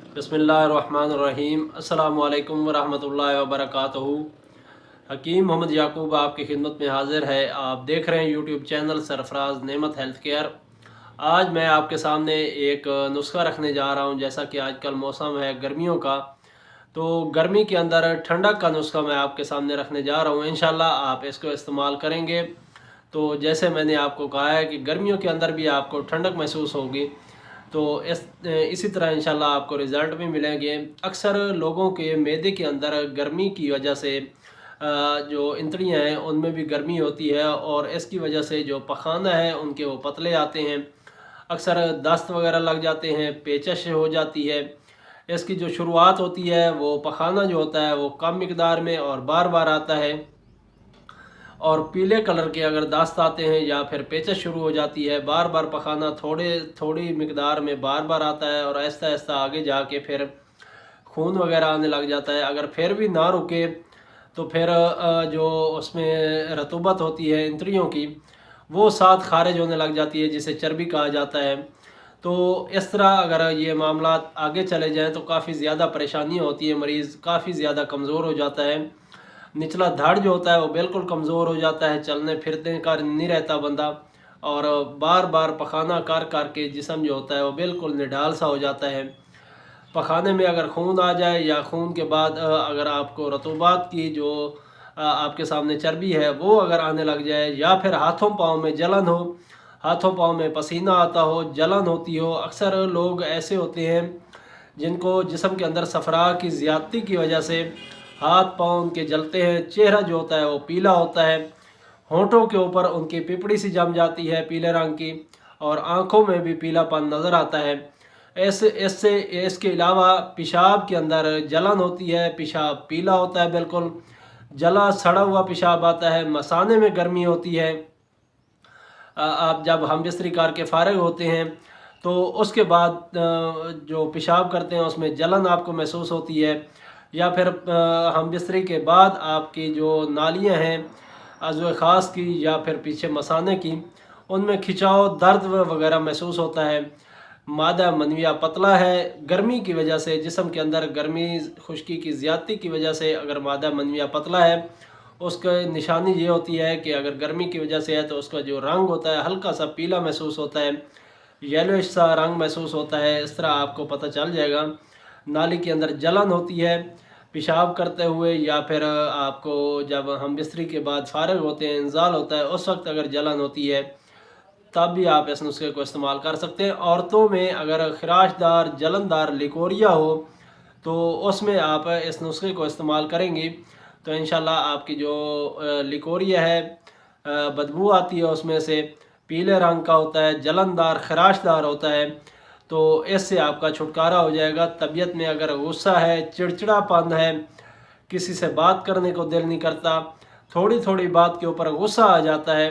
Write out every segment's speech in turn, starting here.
बिस्मिल्लाहिर्रहमानिर्रहीम। अस्सलामु अलैकुम वरहमतुल्लाहि वबरकातुहू। हकीम मोहम्मद याकूब आपकी खिदमत में हाज़िर है। आप देख रहे हैं यूट्यूब चैनल सरफराज नेमत हेल्थ केयर। आज मैं आपके सामने एक नुस्खा रखने जा रहा हूं। जैसा कि आजकल मौसम है गर्मियों का, तो गर्मी के अंदर ठंडक का नुस्खा मैं आपके सामने रखने जा रहा हूं। इंशाल्लाह आप इसको इस्तेमाल करेंगे तो जैसे मैंने आपको कहा है कि गर्मियों के अंदर भी आपको ठंडक महसूस होगी, तो इसी तरह इंशाल्लाह आपको रिज़ल्ट भी मिलेंगे। अक्सर लोगों के मैदे के अंदर गर्मी की वजह से जो इंतड़ियाँ हैं उनमें भी गर्मी होती है, और इसकी वजह से जो पखाना है उनके वो पतले आते हैं। अक्सर दस्त वगैरह लग जाते हैं, पेचश हो जाती है। इसकी जो शुरुआत होती है वो पखाना जो होता है वो कम मिकदार में और बार बार आता है, और पीले कलर के अगर दास्त आते हैं या फिर पेचश शुरू हो जाती है, बार बार पखाना थोड़ी मिकदार में बार बार आता है, और आहिस्ता आहिस्ता आगे जाके फिर खून वगैरह आने लग जाता है। अगर फिर भी ना रुके तो फिर जो उसमें रतूबत होती है इंद्रियों की वो साथ खारिज होने लग जाती है, जिसे चर्बी कहा जाता है। तो इस तरह अगर ये मामला आगे चले जाएँ तो काफ़ी ज़्यादा परेशानी होती है, मरीज़ काफ़ी ज़्यादा कमज़ोर हो जाता है। निचला धड़ जो होता है वो बिल्कुल कमज़ोर हो जाता है, चलने फिरने का नहीं रहता बंदा, और बार बार पखाना कर कर के जिस्म जो होता है वो बिल्कुल निढाल सा हो जाता है। पखाने में अगर खून आ जाए या खून के बाद अगर आपको रतूबात की जो आपके सामने चर्बी है वो अगर आने लग जाए, या फिर हाथों पाँव में जलन हो, हाथों पाँव में पसीना आता हो, जलन होती हो। अक्सर लोग ऐसे होते हैं जिनको जिस्म के अंदर सफरा की ज़्यादती की वजह से हाथ पाँव उनके जलते हैं, चेहरा जो होता है वो पीला होता है, होंठों के ऊपर उनकी पिपड़ी सी जम जाती है पीले रंग की, और आँखों में भी पीलापन नज़र आता है। इसके अलावा पेशाब के अंदर जलन होती है, पेशाब पीला होता है, बिल्कुल जला सड़ा हुआ पेशाब आता है, मसाने में गर्मी होती है। आप जब हम बिस्तरी करके फारिग होते हैं तो उसके बाद जो पेशाब करते हैं उसमें जलन आपको महसूस होती है, या फिर हम बिस्तरी के बाद आपकी जो नालियां हैं अज़्व ख़ास की या फिर पीछे मसाने की, उनमें खिंचाव दर्द वगैरह महसूस होता है। मादा मनविया पतला है, गर्मी की वजह से जिस्म के अंदर गर्मी खुश्की की ज़्यादती की वजह से अगर मादा मनविया पतला है, उसका निशानी ये होती है कि अगर गर्मी की वजह से है तो उसका जो रंग होता है हल्का सा पीला महसूस होता है, येलोइश सा रंग महसूस होता है। इस तरह आपको पता चल जाएगा। नाली के अंदर जलन होती है पेशाब करते हुए, या फिर आपको जब हम बिस्तरी के बाद फारिग होते हैं, इंजाल होता है, उस वक्त अगर जलन होती है तब भी आप इस नुस्खे को इस्तेमाल कर सकते हैं। औरतों में अगर खराशदार जलनदार लिकोरिया हो तो उसमें आप इस नुस्खे को इस्तेमाल करेंगी तो इंशाल्लाह आपकी जो लिकोरिया है बदबू आती है उसमें से, पीले रंग का होता है, जलनदार खराशदार होता है, तो इससे आपका छुटकारा हो जाएगा। तबीयत में अगर गुस्सा है, चिड़चिड़ापन है, किसी से बात करने को दिल नहीं करता, थोड़ी थोड़ी बात के ऊपर गुस्सा आ जाता है,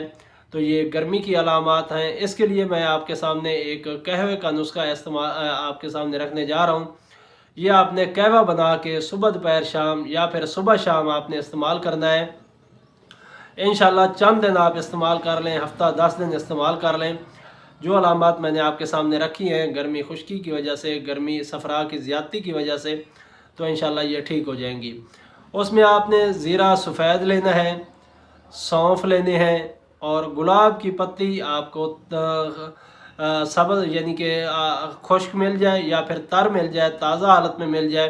तो ये गर्मी की अलामात हैं। इसके लिए मैं आपके सामने एक कहवे का नुस्खा इस्तेमाल आपके सामने रखने जा रहा हूँ। ये आपने कहवा बना के सुबह दोपहर शाम या फिर सुबह शाम आपने इस्तेमाल करना है। इंशाल्लाह चंद दिन आप इस्तेमाल कर लें, हफ्ता 10 दिन इस्तेमाल कर लें। जो अलामात मैंने आपके सामने रखी हैं गर्मी खुश्की की वजह से, गर्मी सफरा की ज़्यादती की वजह से, तो इंशाल्लाह ये ठीक हो जाएंगी। उसमें आपने ज़ीरा सफ़ेद लेना है, सौंफ लेने हैं, और गुलाब की पत्ती आपको सब्ज़ यानी कि खुश्क मिल जाए या फिर तर मिल जाए, ताज़ा हालत में मिल जाए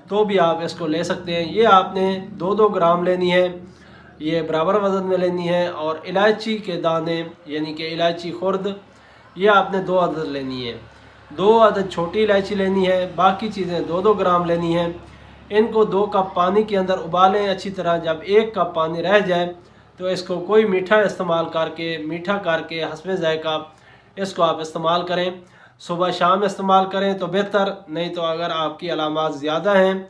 तो भी आप इसको ले सकते हैं। ये आपने 2-2 ग्राम लेनी है, ये बराबर वज़न में लेनी है। और इलायची के दाने यानी कि इलायची खुर्द, ये आपने 2 अदद लेनी है। 2 अदद छोटी इलायची लेनी है, बाकी चीज़ें 2-2 ग्राम लेनी है। इनको 2 कप पानी के अंदर उबालें अच्छी तरह। जब 1 कप पानी रह जाए तो इसको कोई मीठा इस्तेमाल करके, मीठा करके हस्बे ज़ायक़ा इसको आप इस्तेमाल करें। सुबह शाम इस्तेमाल करें तो बेहतर, नहीं तो अगर आपकी अलामात ज़्यादा हैं,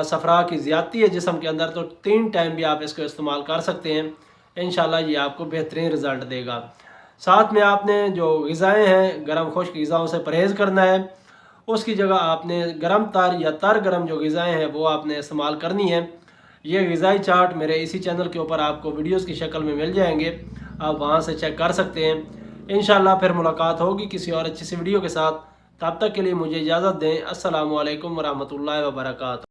सफरा की ज़्यादती है जिस्म के अंदर, तो 3 टाइम भी आप इसको इस्तेमाल कर सकते हैं। इंशाल्लाह ये आपको बेहतरीन रिज़ल्ट देगा। साथ में आपने जो ग़िज़ाएँ हैं गर्म खुश्क ग़िज़ाओं से परहेज़ करना है। उसकी जगह आपने गर्म तर या तर गर्म जो ग़िज़ाएँ हैं वो आपने इस्तेमाल करनी है। ये ग़िज़ाई चार्ट मेरे इसी चैनल के ऊपर आपको वीडियोस की शक्ल में मिल जाएंगे, आप वहाँ से चेक कर सकते हैं। इंशाल्लाह फिर मुलाकात होगी किसी और अच्छी सी वीडियो के साथ। तब तक के लिए मुझे इजाज़त दें। अस्सलामु अलैकुम वरहमतुल्लाहि वबरकातुहू।